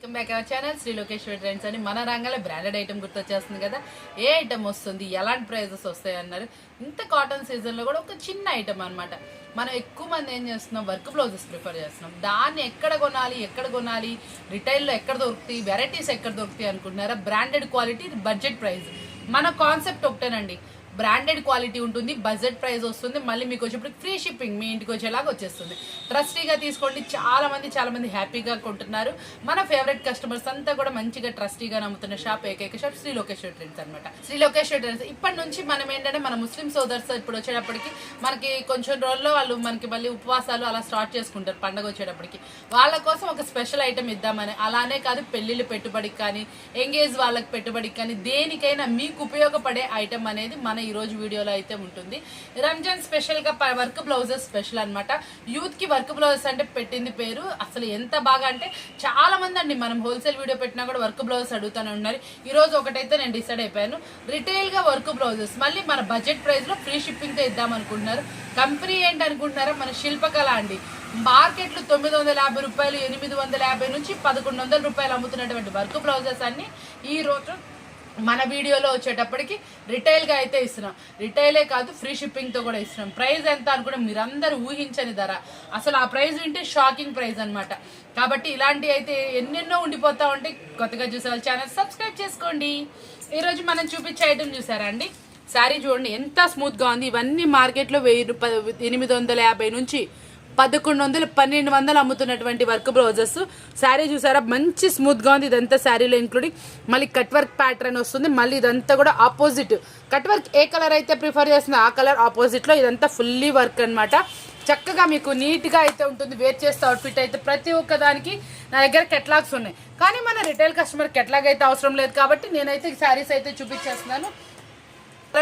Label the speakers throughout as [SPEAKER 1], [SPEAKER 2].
[SPEAKER 1] Welcome back our channel Shri Lokeshwari Trends అని మన రంగంలో బ్రాండెడ్ ఐటమ్ గుర్తొచ్చేస్తుంది కదా. ఏ ఐటమ్ వస్తుంది, ఎలాంటి ప్రైజెస్ వస్తాయి అన్నారు. ఇంత కాటన్ సీజన్లో కూడా ఒక చిన్న ఐటమ్ అనమాట. మనం ఎక్కువ మంది ఏం చేస్తున్నాం, వర్క్ బ్లౌజెస్ ప్రిఫర్ చేస్తున్నాం. దాన్ని ఎక్కడ కొనాలి, రిటైల్లో ఎక్కడ దొరుకుతాయి, వెరైటీస్ ఎక్కడ దొరుకుతాయి అనుకుంటున్నారా? Branded quality, budget price. మన కాన్సెప్ట్ ఒకటేనండి, బ్రాండెడ్ క్వాలిటీ ఉంటుంది, బడ్జెట్ ప్రైస్ వస్తుంది, మళ్ళీ మీకు వచ్చేప్పుడు ఫ్రీ షిప్పింగ్ మీ ఇంటికి వచ్చేలాగా వచ్చేస్తుంది. ట్రస్టీగా తీసుకోండి. చాలా మంది హ్యాపీగా కొంటున్నారు. మన ఫేవరెట్ కస్టమర్స్ అంతా కూడా మంచిగా ట్రస్టీగా నమ్ముతున్న షాప్ ఏకైక షాప్ శ్రీ లోకేశ్వరి ట్రెండ్స్ అనమాట. శ్రీ లోకేశ్వరి ట్రెండ్స్ ఇప్పటి నుంచి మనం ఏంటంటే మన ముస్లిం సోదర్స్ ఇప్పుడు వచ్చేటప్పటికి మనకి కొంచెం రోజుల్లో వాళ్ళు మనకి మళ్ళీ ఉపవాసాలు అలా స్టార్ట్ చేసుకుంటారు. పండగ వచ్చేటప్పటికి వాళ్ళ కోసం ఒక స్పెషల్ ఐటమ్ ఇద్దామని. అలానే కాదు, పెళ్లిళ్ళు పెట్టుబడికి కానీ, ఎంగేజ్ వాళ్ళకి పెట్టుబడికి కానీ, దేనికైనా మీకు ఉపయోగపడే ఐటమ్ అనేది మన ఈ రోజు వీడియోలో అయితే ఉంటుంది. రంజాన్ స్పెషల్ గా వర్క్ బ్లౌజెస్ స్పెషల్ అనమాట. యూత్ కి వర్క్ బ్లౌజెస్ అంటే పెట్టింది పేరు. అసలు ఎంత బాగా అంటే చాలా మంది అండి, మనం హోల్సేల్ వీడియో పెట్టినా కూడా వర్క్ బ్లౌజెస్ అడుగుతూనే ఉన్నారు. ఈ రోజు ఒకటైతే నేను డిసైడ్ అయిపోయాను, రిటైల్ గా వర్క్ బ్లౌజెస్ మళ్ళీ మన బడ్జెట్ ప్రైస్ లో ఫ్రీ షిప్పింగ్ తో ఇద్దాం అనుకుంటున్నారు. కంపెనీ ఏంటి అనుకుంటున్నారా? మన శిల్పకళ అండి. మార్కెట్లు 950 రూపాయలు, 850 నుంచి 1100 రూపాయలు అమ్ముతున్నటువంటి వర్క్ బ్లౌజెస్ అన్ని ఈ రోజు మన వీడియోలో వచ్చేటప్పటికి రిటైల్ గా అయితే ఇస్తున్నాం. రిటైలే కాదు, ఫ్రీ షిప్పింగ్ తో కూడా ఇస్తున్నాం. ప్రైస్ ఎంత అనుకుంటే మీరందరూ ఊహించని ధర. అసలు ఆ ప్రైస్ వింటే షాకింగ్ ప్రైస్ అనమాట. కాబట్టి ఇలాంటి అయితే ఎన్నెన్నో ఉండిపోతా ఉంటాయి. కొత్తగా చూసే వాళ్ళ ఛానల్ సబ్స్క్రైబ్ చేసుకోండి. ఈ రోజు మనం చూపించే ఐటమ్ చూసారా అండి? శారీ చూడండి ఎంత స్మూత్ గా ఉంది. ఇవన్నీ మార్కెట్ లో 850 నుంచి 1100, 1200 అమ్ముతున్నటువంటి వర్క్ బ్లౌజెస్. శారీ చూసారా మంచి స్మూత్ గా ఉంది. ఇదంతా శారీలో ఇంక్లూడింగ్ మళ్ళీ కట్ వర్క్ ప్యాటర్న్ వస్తుంది. మళ్ళీ ఇదంతా కూడా ఆపోజిట్ కట్ వర్క్. ఏ కలర్ అయితే ప్రిఫర్ చేస్తుందో ఆ కలర్ ఆపోజిట్ లో ఇదంతా ఫుల్లీ వర్క్ అనమాట. చక్కగా మీకు నీట్ గా అయితే ఉంటుంది. వేర్ చేస్తే అవుట్ఫిట్ అయితే ప్రతి ఒక్క దానికి నా దగ్గర కెట్లాగ్స్ ఉన్నాయి. కానీ మన రిటైల్ కస్టమర్ కెట్లాగ్ అయితే అవసరం లేదు కాబట్టి నేనైతే శారీస్ అయితే చూపించేస్తున్నాను.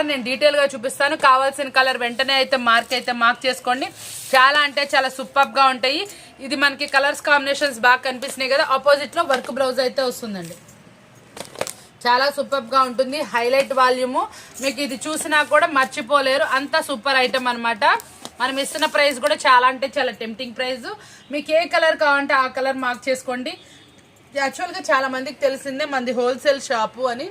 [SPEAKER 1] నేను డీటెయిల్ గా చూపిస్తాను. కావాల్సిన కలర్ వెంటనే అయితే మార్క్ చేసుకోండి. చాలా అంటే చాలా సూపర్ గా ఉంటాయి. ఇది మనకి కలర్స్ కాంబినేషన్స్ బాగా కనిపిస్తున్నాయి కదా. ఆపోజిట్ లో వర్క్ బ్లౌజ్ అయితే వస్తుందండి. చాలా సూపర్ గా ఉంటుంది. Highlight volume. మీకు ఇది చూసినా కూడా మర్చిపోలేరు, అంత సూపర్ ఐటమ్ అనమాట. మనం ఇస్తున్న ప్రైస్ కూడా చాలా అంటే చాలా టెంప్టింగ్ ప్రైస్. మీకు ఏ కలర్ కావాలంటే ఆ కలర్ మార్క్ చేసుకోండి. యాక్చువల్ గా చాలా మందికి తెలిసిందే మనది హోల్సేల్ షాపు అని.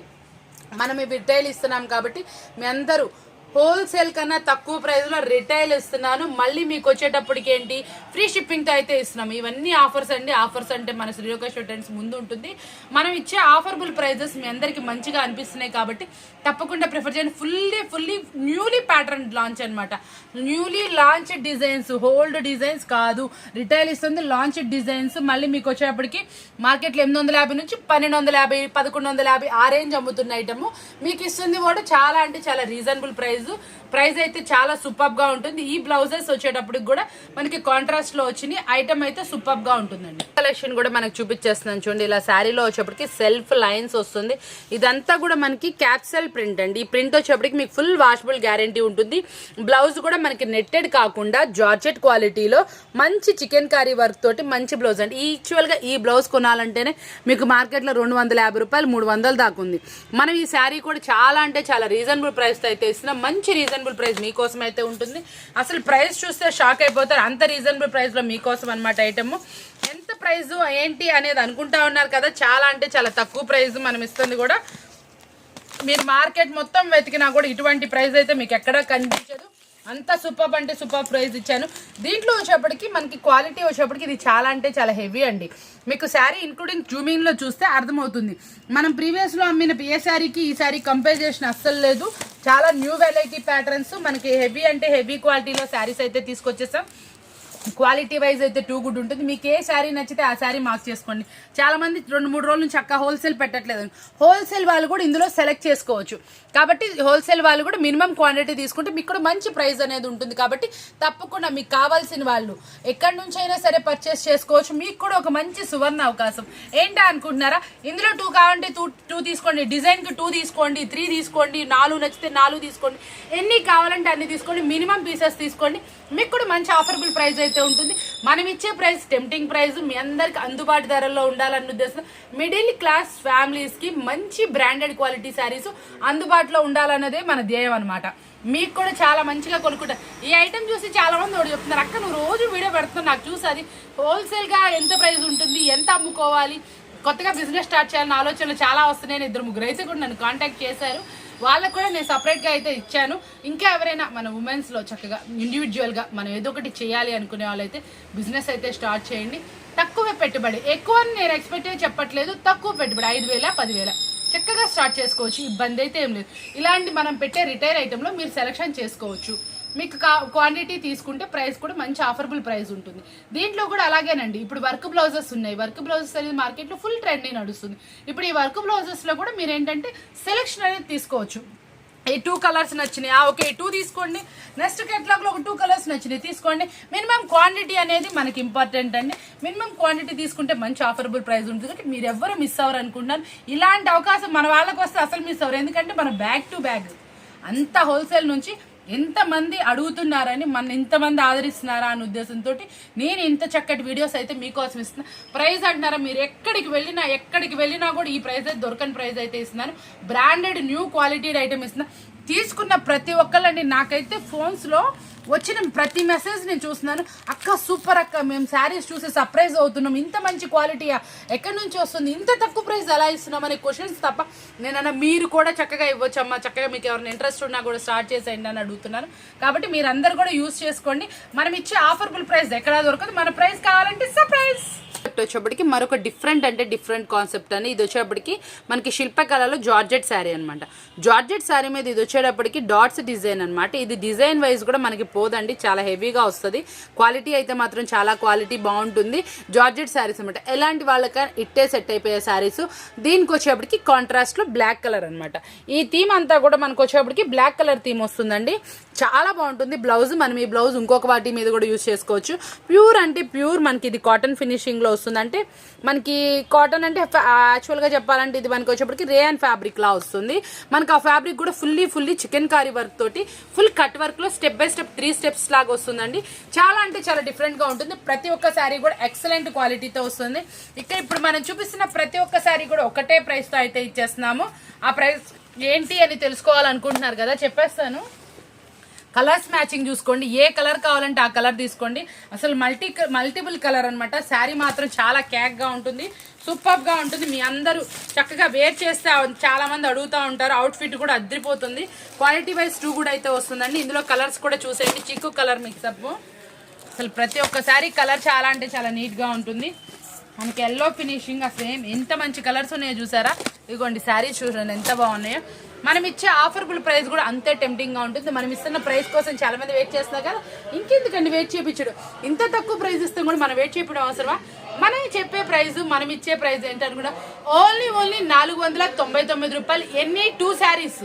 [SPEAKER 1] మనం ఈ రిటైల్ ఇస్తున్నాం కాబట్టి మీ అందరూ హోల్సేల్ కన్నా తక్కువ ప్రైస్ లో రిటైల్ ఇస్తున్నాను. మళ్ళీ మీకు వచ్చేటప్పటికి ఏంటి, ఫ్రీ షిప్పింగ్ తో అయితే ఇస్తున్నాం. ఇవన్నీ ఆఫర్స్ అండి. ఆఫర్స్ అంటే మన శ్రీ లోకేశ్వరి ట్రెండ్స్ ముందు ఉంటుంది. మనం ఇచ్చే ఆఫర్బుల్ ప్రైజెస్ మీ అందరికి మంచిగా అనిపిస్తున్నాయి కాబట్టి తప్పకుండా ప్రిఫర్ చేయండి. ఫుల్లీ న్యూలీ ప్యాటర్న్ లాంచ్ అనమాట. Newly launch designs, hold designs కాదు. రిటైల్ ఇస్తుంది లాంచ్ డిజైన్స్. మళ్ళీ మీకు వచ్చేటప్పటికి మార్కెట్లో 850 నుంచి 1250, 1150 ఆ రేంజ్ అమ్ముతున్న ఐటమ్ మీకు ఇస్తుంది కూడా చాలా అంటే చాలా రీజనబుల్ ప్రైస్ అయితే చాలా సూపర్ గా ఉంటుంది. ఈ బ్లౌజెస్ వచ్చేటప్పటికి కూడా మనకి కాంట్రాస్ట్ లో వచ్చిన ఐటమ్ అయితే సూపర్ గా ఉంటుందండి. కలెక్షన్ కూడా మనకు చూపించేస్తున్నాను చూడండి. ఇలా శారీలో వచ్చేప్పటికి సెల్ఫ్ లైన్స్ వస్తుంది. ఇదంతా కూడా మనకి క్యాప్సల్ ప్రింట్ అండి. ఈ ప్రింట్ వచ్చేప్పటికి మీకు ఫుల్ వాషబుల్ గ్యారంటీ ఉంటుంది. బ్లౌజ్ కూడా మనకి నెట్టెడ్ కాకుండా జార్జెట్ క్వాలిటీలో మంచి చికెన్ కర్రీ వర్క్ తోటి మంచి బ్లౌజ్ అండి. ఈక్చువల్ గా ఈ బ్లౌజ్ కొనాలంటేనే మీకు మార్కెట్ లో 250 రూపాయలు, 300 దాకా ఉంది. మనం ఈ శారీ కూడా చాలా అంటే చాలా రీజనబుల్ ప్రైస్ తో అయితే ఇస్తున్నాం. మంచి రీజనబుల్ ప్రైస్ మీకోసం అయితే ఉంటుంది. అసలు ప్రైస్ చూస్తే షాక్ అయిపోతారు. అంత రీజనబుల్ ప్రైస్ లో మీకోసం అనమాట ఐటమ్. ఎంత ప్రైస్ ఏంటి అనేది అనుకుంటా ఉన్నారు కదా. చాలా అంటే చాలా తక్కువ ప్రైస్ మనం ఇస్తుంది కూడా. మీరు మార్కెట్ మొత్తం వెతికినా కూడా ఇటువంటి ప్రైస్ అయితే మీకు ఎక్కడా కనిపించదు. అంత సూపర్ అంటే సూపర్ ప్రైస్ ఇచ్చాను. దీంట్లో వచ్చేప్పటికి మనకి క్వాలిటీ వచ్చేప్పటికి ఇది చాలా అంటే చాలా హెవీ అండి. మీకు శారీ ఇంక్లూడింగ్ జూమింగ్ లో చూస్తే అర్థమవుతుంది. మనం ప్రీవియస్ లో అమ్మిన ఏ శారీకి ఈ శారీ కంపేర్ చేసిన అస్సలు లేదు. చాలా న్యూ వెరైటీ ప్యాటర్న్స్. మనకి హెవీ అంటే హెవీ క్వాలిటీలో శారీస్ అయితే తీసుకొచ్చేసాం. క్వాలిటీ వైజ్ అయితే టూ గుడ్ ఉంటుంది. మీకు ఏ శారీ నచ్చితే ఆ శారీ మార్క్ చేసుకోండి. చాలా మంది 2-3 రోజుల నుంచి చక్కగా హోల్సేల్ పెట్టట్లేదు. హోల్సేల్ వాళ్ళు కూడా ఇందులో సెలెక్ట్ చేసుకోవచ్చు. కాబట్టి హోల్సేల్ వాళ్ళు కూడా మినిమం క్వాంటిటీ తీసుకుంటే మీకు కూడా మంచి ప్రైస్ అనేది ఉంటుంది. కాబట్టి తప్పకుండా మీకు కావాల్సిన వాళ్ళు ఎక్కడి నుంచి అయినా సరే పర్చేస్ చేసుకోవచ్చు. మీకు కూడా ఒక మంచి సువర్ణ అవకాశం. ఏంటా అనుకుంటున్నారా? ఇందులో 2 కావాలంటే 2 తీసుకోండి, డిజైన్ కి 2 తీసుకోండి, 3 తీసుకోండి, 4 నచ్చితే 4 తీసుకోండి, ఎన్ని కావాలంటే అన్ని తీసుకోండి. మినిమం పీసెస్ తీసుకోండి. మీకు కూడా మంచి ఆఫర్బుల్ ప్రైస్ అయితే ఉంటుంది. మనం ఇచ్చే ప్రైస్ టెంప్టింగ్ ప్రైస్, మీ అందరికి అందుబాటు ధరల్లో ఉండాలన్న ఉద్దేశం. మిడిల్ క్లాస్ ఫ్యామిలీస్ కి మంచి బ్రాండెడ్ క్వాలిటీ శారీస్ అందుబాటులో ఉండాలన్నదే మన ధ్యేయం అనమాట. మీకు కూడా చాలా మంచిగా కొనుక్కుంటారు. ఈ ఐటమ్ చూసి చాలా మంది ఒకటి చెప్తున్నారు, అక్క నువ్వు రోజు వీడియో పెడుతున్నావు, నాకు చూసి అది హోల్సేల్ గా ఎంత ప్రైస్ ఉంటుంది, ఎంత అమ్ముకోవాలి, కొత్తగా బిజినెస్ స్టార్ట్ చేయాలని ఆలోచనలు చాలా వస్తున్నాయని 2-3 అయితే కూడా నన్ను కాంటాక్ట్ చేశారు. వాళ్ళకు కూడా నేను సపరేట్గా అయితే ఇచ్చాను. ఇంకా ఎవరైనా మన ఉమెన్స్లో చక్కగా ఇండివిజువల్గా మనం ఏదో ఒకటి చేయాలి అనుకునే వాళ్ళైతే బిజినెస్ అయితే స్టార్ట్ చేయండి. తక్కువ పెట్టుబడి, ఎక్కువ నేను ఎక్స్పెక్ట్ చెప్పట్లేదు, తక్కువ పెట్టుబడి 5,000 10,000 చక్కగా స్టార్ట్ చేసుకోవచ్చు. ఇబ్బంది అయితే ఏం లేదు. ఇలాంటి మనం పెట్టే రిటైల్ ఐటెంలో మీరు సెలెక్షన్ చేసుకోవచ్చు. మీకు క్వాంటిటీ తీసుకుంటే ప్రైస్ కూడా మంచి ఆఫరబుల్ ప్రైస్ ఉంటుంది. దీంట్లో కూడా అలాగేనండి. ఇప్పుడు వర్క్ బ్లౌజెస్ ఉన్నాయి. వర్క్ బ్లౌజెస్ అనేది మార్కెట్లో ఫుల్ ట్రెండ్ నడుస్తుంది. ఇప్పుడు ఈ వర్క్ బ్లౌజెస్లో కూడా మీరు ఏంటంటే సెలెక్షన్ అనేది తీసుకోవచ్చు. ఈ 2 కలర్స్ నచ్చినాయి, ఓకే 2 తీసుకోండి. నెక్స్ట్ కేటలాగ్లో ఒక 2 కలర్స్ నచ్చినాయి తీసుకోండి. మినిమం క్వాంటిటీ అనేది మనకి ఇంపార్టెంట్ అండి. మినిమం క్వాంటిటీ తీసుకుంటే మంచి ఆఫరబుల్ ప్రైస్ ఉంటుంది. కాబట్టి మీరు ఎవ్వరు మిస్ అవ్వరు అనుకుంటున్నాను. ఇలాంటి అవకాశం మన వాళ్ళకి వస్తే అసలు మిస్ అవ్వరు. ఎందుకంటే మన బ్యాగ్ టు బ్యాగ్ అంత హోల్సేల్ నుంచి ఎంతమంది అడుగుతున్నారని, మన ఇంతమంది ఆదరిస్తున్నారా అనే ఉద్దేశంతో నేను ఇంత చక్కటి వీడియోస్ అయితే మీకోసం ఇస్తున్నా. ప్రైస్ అంటున్నారా, మీరు ఎక్కడికి వెళ్ళినా కూడా ఈ ప్రైస్ అయితే దొరకని ప్రైస్ అయితే ఇస్తున్నాను. బ్రాండెడ్ న్యూ క్వాలిటీ ఐటమ్ ఇస్తున్నా. తీసుకున్న ప్రతి ఒక్కళ్ళండి నాకైతే ఫోన్స్లో వచ్చిన ప్రతి మెసేజ్ నేను చూస్తున్నాను. అక్క సూపర్ అక్క, మేము శారీస్ చూసి సర్ప్రైజ్ అవుతున్నాం, ఇంత మంచి క్వాలిటీయా, ఎక్కడి నుంచి వస్తుంది, ఇంత తక్కువ ప్రైస్ ఎలా ఇస్తున్నాం అనే క్వశ్చన్స్ తప్ప నేనన్నా మీరు కూడా చక్కగా ఇవ్వచ్చమ్మా, చక్కగా మీకు ఎవరైనా ఇంట్రెస్ట్ ఉన్నా కూడా స్టార్ట్ చేసేయండి అని అడుగుతున్నాను. కాబట్టి మీరు అందరు కూడా యూజ్ చేసుకోండి. మనం ఇచ్చే ఆఫర్బుల్ ప్రైస్ ఎక్కడా దొరకదు. మన ప్రైస్ కావాలంటే సర్ప్రైజ్. వచ్చేప్పటికి మరొక డిఫరెంట్ కాన్సెప్ట్ అని, ఇది వచ్చేటప్పటికి మనకి శిల్పకళలో జార్జెట్ శారీ అనమాట. జార్జెట్ శారీ మీద ఇది వచ్చేటప్పటికి డాట్స్ డిజైన్ అనమాట. ఇది డిజైన్ వైజ్ కూడా మనకి పోదండి, చాలా హెవీగా వస్తుంది. క్వాలిటీ అయితే మాత్రం చాలా క్వాలిటీ బాగుంటుంది. జార్జెట్ శారీస్ అనమాట. ఎలాంటి వాళ్ళకి ఇట్టే సెట్ అయిపోయే శారీస్. దీనికి వచ్చేప్పటికి కాంట్రాస్ట్లో బ్లాక్ కలర్ అనమాట. ఈ థీమ్ అంతా కూడా మనకు వచ్చేప్పటికి బ్లాక్ కలర్ థీమ్ వస్తుందండి. చాలా బాగుంటుంది. బ్లౌజ్ మనం ఈ బ్లౌజ్ ఇంకొక వాటి మీద కూడా యూజ్ చేసుకోవచ్చు. ప్యూర్ అంటే ప్యూర్ మనకి ఇది కాటన్ ఫినిషింగ్లో వస్తుంది. అంటే మనకి కాటన్ అంటే యాక్చువల్గా చెప్పాలంటే ఇది మనకి వచ్చేప్పటికి రేయాన్ ఫ్యాబ్రిక్ లా వస్తుంది. మనకి ఆ ఫ్యాబ్రిక్ కూడా ఫుల్లీ చికెన్ కారీ వర్క్ తోటి ఫుల్ కట్ వర్క్ లో స్టెప్ బై స్టెప్ 3 స్టెప్స్ లాగా వస్తుందండి. చాలా అంటే చాలా డిఫరెంట్ గా ఉంటుంది. ప్రతి ఒక్క శారీ కూడా ఎక్సలెంట్ క్వాలిటీతో వస్తుంది. ఇక్కడ ఇప్పుడు మనం చూపిస్తున్న ప్రతి ఒక్క శారీ కూడా ఒకటే ప్రైస్ తో అయితే ఇచ్చేస్తున్నాము. ఆ ప్రైస్ ఏంటి అని తెలుసుకోవాలనుకుంటున్నారు కదా, చెప్పేస్తాను. కలర్స్ మ్యాచింగ్ చూసుకోండి. ఏ కలర్ కావాలంటే ఆ కలర్ తీసుకోండి. అసలు మల్టిపుల్ కలర్ అనమాట. శారీ మాత్రం చాలా క్యాక్గా ఉంటుంది, సూపర్గా ఉంటుంది. మీ అందరూ చక్కగా వేర్ చేస్తే చాలా మంది అడుగుతూ ఉంటారు. అవుట్ఫిట్ కూడా అద్రిపోతుంది. క్వాలిటీ వైజ్ 2 కూడా అయితే వస్తుందండి. ఇందులో కలర్స్ కూడా చూసేయండి. చిక్కు కలర్ మిక్సప్. అసలు ప్రతి ఒక్క శారీ కలర్ చాలా అంటే చాలా నీట్గా ఉంటుంది. మనకి ఎల్లో ఫినిషింగ్, అసలు ఎంత మంచి కలర్స్ ఉన్నాయో చూసారా. ఇదిగోండి శారీస్ చూడండి ఎంత బాగున్నాయో. మనం ఇచ్చే ఆఫర్బుల్ ప్రైస్ కూడా అంతే టెంప్టింగ్గా ఉంటుంది. మనం ఇస్తున్న ప్రైస్ కోసం చాలా మంది వెయిట్ చేస్తున్నారు కదా, ఇంకెందుకండి వెయిట్ చేయించడు. ఇంత తక్కువ ప్రైస్ ఇస్తాం కూడా మనం వెయిట్ చేయడం అవసరమా? మనం చెప్పే ప్రైస్, మనం ఇచ్చే ప్రైస్ ఏంటనుకున్నా ఓన్లీ 499 రూపాయలు. ఎన్ని 2 శారీస్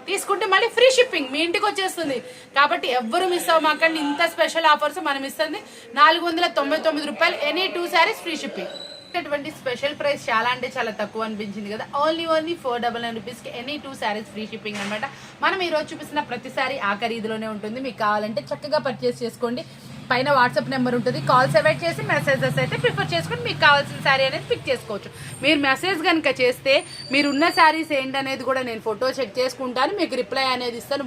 [SPEAKER 1] తీసుకుంటే మళ్ళీ ఫ్రీ షిప్పింగ్ మీ ఇంటికి వచ్చేస్తుంది. కాబట్టి ఎవ్వరు మిస్ అవ్వమాకండి. ఇంత స్పెషల్ ఆఫర్స్ మనం ఇస్తుంది 499 రూపాయలు. Any 2 saris free shipping. అటువంటి స్పెషల్ ప్రైస్ చాలా అంటే చాలా తక్కువ అనిపించింది కదా. ఓన్లీ 499 రూపీస్కి ఎనీ 2 శారీస్ ఫ్రీ షిప్పింగ్ అనమాట. మనం ఈరోజు చూపిస్తున్న ప్రతి శారీ ఆ ఖరీదులోనే ఉంటుంది. మీకు కావాలంటే చక్కగా పర్చేస్ చేసుకోండి. పైన వాట్సాప్ నెంబర్ ఉంటుంది. కాల్స్ అవాయిడ్ చేసి మెసేజెస్ అయితే ప్రిఫర్ చేసుకుని మీకు కావాల్సిన శారీ అనేది పిక్ చేసుకోవచ్చు. మీరు మెసేజ్ కనుక చేస్తే మీరున్న శారీస్ ఏంటనేది కూడా నేను ఫోటో చెక్ చేసుకుంటాను. మీకు రిప్లై అనేది ఇస్తాను.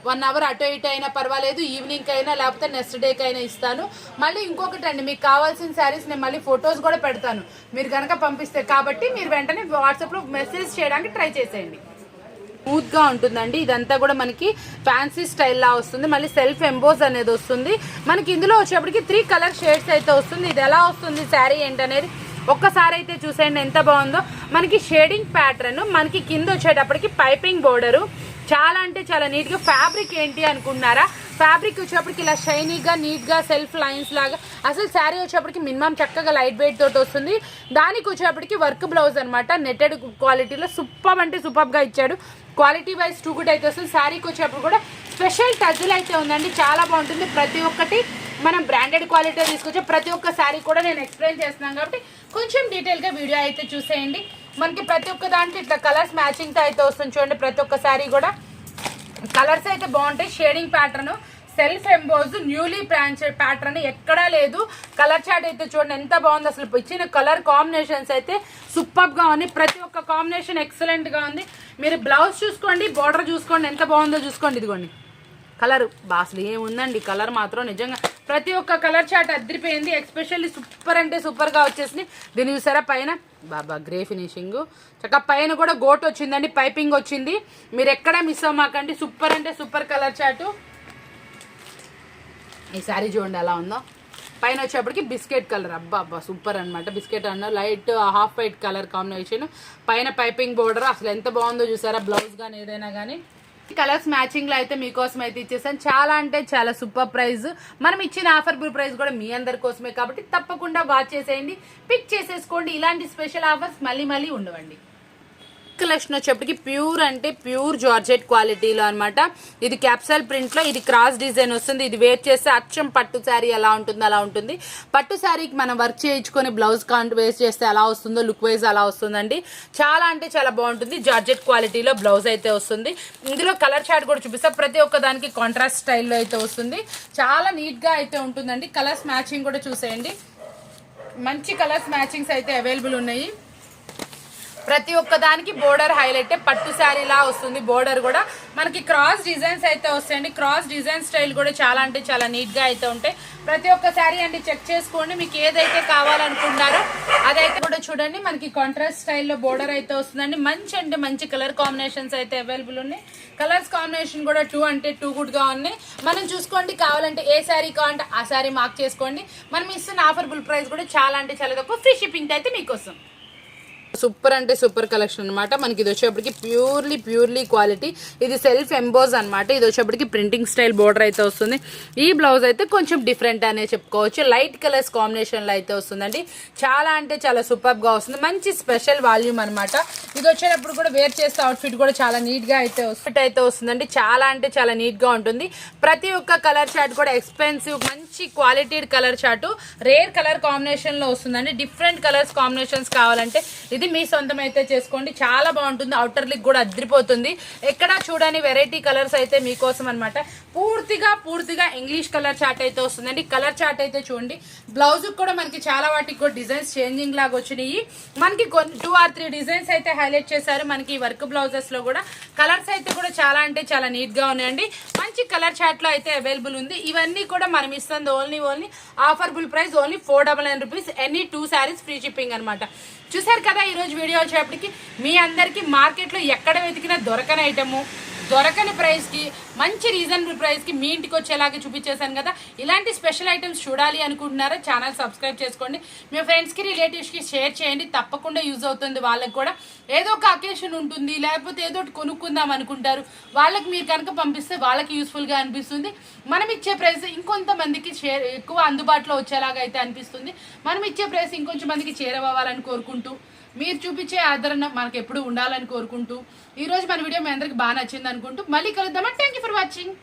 [SPEAKER 1] 1 అవర్ అటు ఇటు అయినా పర్వాలేదు, ఈవినింగ్ అయినా లేకపోతే నెక్స్ట్ డేకి అయినా ఇస్తాను. మళ్ళీ ఇంకొకటి అండి, మీకు కావాల్సిన శారీస్ నేను మళ్ళీ ఫొటోస్ కూడా పెడతాను మీరు కనుక పంపిస్తే. కాబట్టి మీరు వెంటనే వాట్సాప్లో మెసేజ్ చేయడానికి ట్రై చేసేయండి. స్మూత్ గా ఉంటుందండి. ఇదంతా కూడా మనకి ఫ్యాన్సీ స్టైల్ లా వస్తుంది. మళ్ళీ సెల్ఫ్ ఎంబోస్ అనేది వస్తుంది. మనకి ఇందులో వచ్చేప్పటికి 3 కలర్ షేడ్స్ అయితే వస్తుంది. ఇది ఎలా వస్తుంది శారీ ఏంటనేది ఒక్కసారి అయితే చూసేయండి ఎంత బాగుందో. మనకి షేడింగ్ ప్యాటర్న్, మనకి కింద వచ్చేటప్పటికి పైపింగ్ బోర్డరు. చాలా అంటే చాలా నీట్గా. ఫ్యాబ్రిక్ ఏంటి అనుకుంటున్నారా, ఫ్యాబ్రిక్ వచ్చేప్పటికి ఇలా షైనీగా నీట్గా సెల్ఫ్ లైన్స్ లాగా. అసలు శారీ వచ్చేప్పటికి మినిమం చక్కగా లైట్ వెయిట్ తోటి వస్తుంది. దానికి వచ్చేప్పటికి వర్క్ బ్లౌజ్ అనమాట. నెట్టెడ్ క్వాలిటీలో సూపర్ అంటే సూపర్గా ఇచ్చాడు. క్వాలిటీ వైజ్ 2 కూడా అయితే వస్తుంది. శారీకి వచ్చేప్పుడు కూడా స్పెషల్ టజ్లు అయితే ఉందండి. చాలా బాగుంటుంది. ప్రతి ఒక్కటి మనం బ్రాండెడ్ క్వాలిటీ తీసుకొచ్చే ప్రతి ఒక్క శారీ కూడా నేను ఎక్స్ప్లెయిన్ చేస్తున్నాను కాబట్టి కొంచెం డీటెయిల్గా వీడియో అయితే చూసేయండి. మనకి ప్రతి ఒక్క దాంట్లో ఇట్లా కలర్స్ మ్యాచింగ్తో అయితే వస్తుంది చూడండి. ప్రతి ఒక్క శారీ కూడా కలర్స్ అయితే బాగుంటాయి. Shading pattern, self emboss, newly branched pattern ఎక్కడా లేదు. కలర్ చార్ట్ అయితే చూడండి ఎంత బాగుంది. అసలు ఇచ్చిన కలర్ కాంబినేషన్స్ అయితే సూపర్గా ఉన్నాయి. ప్రతి ఒక్క కాంబినేషన్ ఎక్సలెంట్గా ఉంది. మీరు బ్లౌజ్ చూసుకోండి, బార్డర్ చూసుకోండి ఎంత బాగుందో చూసుకోండి. ఇదిగోండి కలర్ అసలు ఏముందండి, కలర్ మాత్రం నిజంగా ప్రతి ఒక్క కలర్ చార్ట్ అదిరిపోయింది. ఎక్స్పెషల్లీ సూపర్ అంటే సూపర్గా వచ్చేసింది. దీన్ని చూసారా పైన బాబా గ్రే ఫినిషింగ్, చక్కగా పైన కూడా గోట్ వచ్చిందండి, పైపింగ్ వచ్చింది. మీరు ఎక్కడ మిస్ అవ్వమాకండి. సూపర్ అంటే సూపర్ కలర్ చార్టు. ఈ శారీ చూడండి ఎలా ఉందో. పైన వచ్చేప్పటికి బిస్కెట్ కలర్, అబ్బా అబ్బా సూపర్ అనమాట. బిస్కెట్ అన్న light half white colour combination, పైన పైపింగ్ బోర్డర్. అసలు ఎంత బాగుందో చూసారా, బ్లౌజ్ కానీ ఏదైనా కానీ. కలర్స్ మ్యాచింగ్ లో అయితే మీకోసం అయితే ఇచ్చేసాను. చాలా అంటే చాలా సూపర్ ప్రైస్. మనం ఇచ్చిన ఆఫర్బుల్ ప్రైస్ కూడా మీ అందరి కోసమే కాబట్టి తప్పకుండా వాచ్ చేసేయండి, పిక్ చేసేసుకోండి. ఇలాంటి స్పెషల్ ఆఫర్స్ మళ్ళీ మళ్ళీ ఉండవండి. కలెక్షన్ వచ్చేప్పటికి ప్యూర్ అంటే ప్యూర్ జార్జెట్ క్వాలిటీలో అనమాట. ఇది క్యాప్సల్ ప్రింట్ లో, ఇది క్రాస్ డిజైన్ వస్తుంది. ఇది వేర్ చేస్తే అచ్చం పట్టు శారీ ఎలా ఉంటుందో అలా ఉంటుంది. పట్టు శారీకి మనం వర్క్ చేయించుకొని బ్లౌజ్ కాంట్ వేర్ చేస్తే ఎలా వస్తుందో లుక్ వైజ్ అలా వస్తుందండి. చాలా అంటే చాలా బాగుంటుంది. జార్జెట్ క్వాలిటీలో బ్లౌజ్ అయితే వస్తుంది. ఇందులో కలర్ చార్ట్ కూడా చూపిస్తా. ప్రతి ఒక్క దానికి కాంట్రాస్ట్ స్టైల్లో అయితే వస్తుంది. చాలా నీట్ గా అయితే ఉంటుందండి. కలర్స్ మ్యాచింగ్ కూడా చూసేయండి. మంచి కలర్స్ మ్యాచింగ్స్ అయితే అవైలబుల్ ఉన్నాయి. ప్రతి ఒక్క దానికి బోర్డర్ హైలైట్ పట్టు శారీలా వస్తుంది. బోర్డర్ కూడా మనకి క్రాస్ డిజైన్స్ అయితే వస్తాయండి. క్రాస్ డిజైన్ స్టైల్ కూడా చాలా అంటే చాలా నీట్ గా అయితే ఉంటాయి. ప్రతి ఒక్క శారీ అండి చెక్ చేసుకోండి, మీకు ఏదైతే కావాలనుకుంటారో అదైతే కూడా చూడండి. మనకి కాంట్రాస్ట్ స్టైల్లో బోర్డర్ అయితే వస్తుందండి. మంచి అంటే మంచి కలర్ కాంబినేషన్స్ అయితే అవైలబుల్ ఉన్నాయి. కలర్స్ కాంబినేషన్ కూడా 2 అంటే 2 గుడ్ గా ఉన్నాయి. మనం చూసుకోండి, కావాలంటే ఏ శారీ కావాలంటే ఆ శారీ మార్క్ చేసుకోండి. మనం ఇస్తున్న ఆఫర్బుల్ ప్రైస్ కూడా చాలా అంటే చాలా తక్కువ. ఫ్రీ షిప్పింగ్ అయితే మీకోసం. సూపర్ అంటే సూపర్ కలెక్షన్ అనమాట. మనకి ఇది వచ్చేప్పటికి ప్యూర్లీ క్వాలిటీ. ఇది సెల్ఫ్ ఎంబోజ్ అనమాట. ఇది వచ్చేప్పటికి ప్రింటింగ్ స్టైల్ బోర్డర్ అయితే వస్తుంది. ఈ బ్లౌజ్ అయితే కొంచెం డిఫరెంట్ అనే చెప్పుకోవచ్చు. లైట్ కలర్స్ కాంబినేషన్ లో అయితే వస్తుందండి. చాలా అంటే చాలా సూపర్ గా వస్తుంది. మంచి స్పెషల్ వాల్యూమ్ అనమాట. ఇది వచ్చేటప్పుడు కూడా వేర్ చేస్తే అవుట్ఫిట్ కూడా చాలా నీట్ గా అయితే వస్తుందండి. చాలా అంటే చాలా నీట్ గా ఉంటుంది. ప్రతి ఒక్క కలర్ చార్ట్ కూడా ఎక్స్పెన్సివ్ మంచి quality colour chart, rare colour combination లో వస్తుందండి. డిఫరెంట్ కలర్స్ కాంబినేషన్స్ కావాలంటే ఇది మీ సొంతం అయితే చేసుకోండి. చాలా బాగుంటుంది. అవుటర్ లిక్ కూడా అదిరిపోతుంది. ఎక్కడ చూడని వెరైటీ కలర్స్ అయితే మీకోసం అనమాట. పూర్తిగా ఇంగ్లీష్ కలర్ చార్ట్ అయితే వస్తుందండి. కలర్ చార్ట్ అయితే చూడండి. బ్లౌజ్ కూడా మనకి చాలా వాటికి కూడా డిజైన్స్ చేంజింగ్ లాగా వచ్చినాయి. మనకి 2 or 3 డిజైన్స్ అయితే హైలైట్ చేశారు. మనకి వర్క్ బ్లౌజెస్ లో కూడా కలర్స్ అయితే కూడా చాలా అంటే చాలా నీట్ గా ఉన్నాయండి. మంచి కలర్ చార్ట్ లో అయితే అవైలబుల్ ఉంది. ఇవన్నీ కూడా మనం ఇస్తుంది only affordable price only 499 rupees. Any 2 saris free shipping అనమాట. చూసారు కదా ఈరోజు వీడియో వచ్చేప్పటికి మీ అందరికీ మార్కెట్లో ఎక్కడ వెతికినా దొరకని ఐటము, దొరకని ప్రైస్కి, మంచి రీజనబుల్ ప్రైస్కి మీ ఇంటికి వచ్చేలాగా చూపించేశాను కదా. ఇలాంటి స్పెషల్ ఐటమ్స్ చూడాలి అనుకుంటున్నారా, ఛానల్ సబ్స్క్రైబ్ చేసుకోండి. మీ ఫ్రెండ్స్కి రిలేటివ్స్కి షేర్ చేయండి. తప్పకుండా యూజ్ అవుతుంది. వాళ్ళకి కూడా ఏదో ఒక అకేషన్ ఉంటుంది, లేకపోతే ఏదో ఒకటి కొనుక్కుందాం అనుకుంటారు. వాళ్ళకి మీరు కనుక పంపిస్తే వాళ్ళకి యూస్ఫుల్గా అనిపిస్తుంది. మనం ఇచ్చే ప్రైస్ ఇంకొంతమందికి ఎక్కువ అందుబాటులో వచ్చేలాగా అయితే అనిపిస్తుంది. మనం ఇచ్చే ప్రైస్ ఇంకొంచెం మందికి చేరవ్వాలని కోరుకుంటూ, మీరు చూపించే ఆదరణ మనకు ఎప్పుడు ఉండాలని కోరుకుంటూ, ఈ రోజు మన వీడియో మీ అందరికి బాగా నచ్చింది అనుకుంటూ మళ్ళీ కలుద్దామా. Thank you for watching.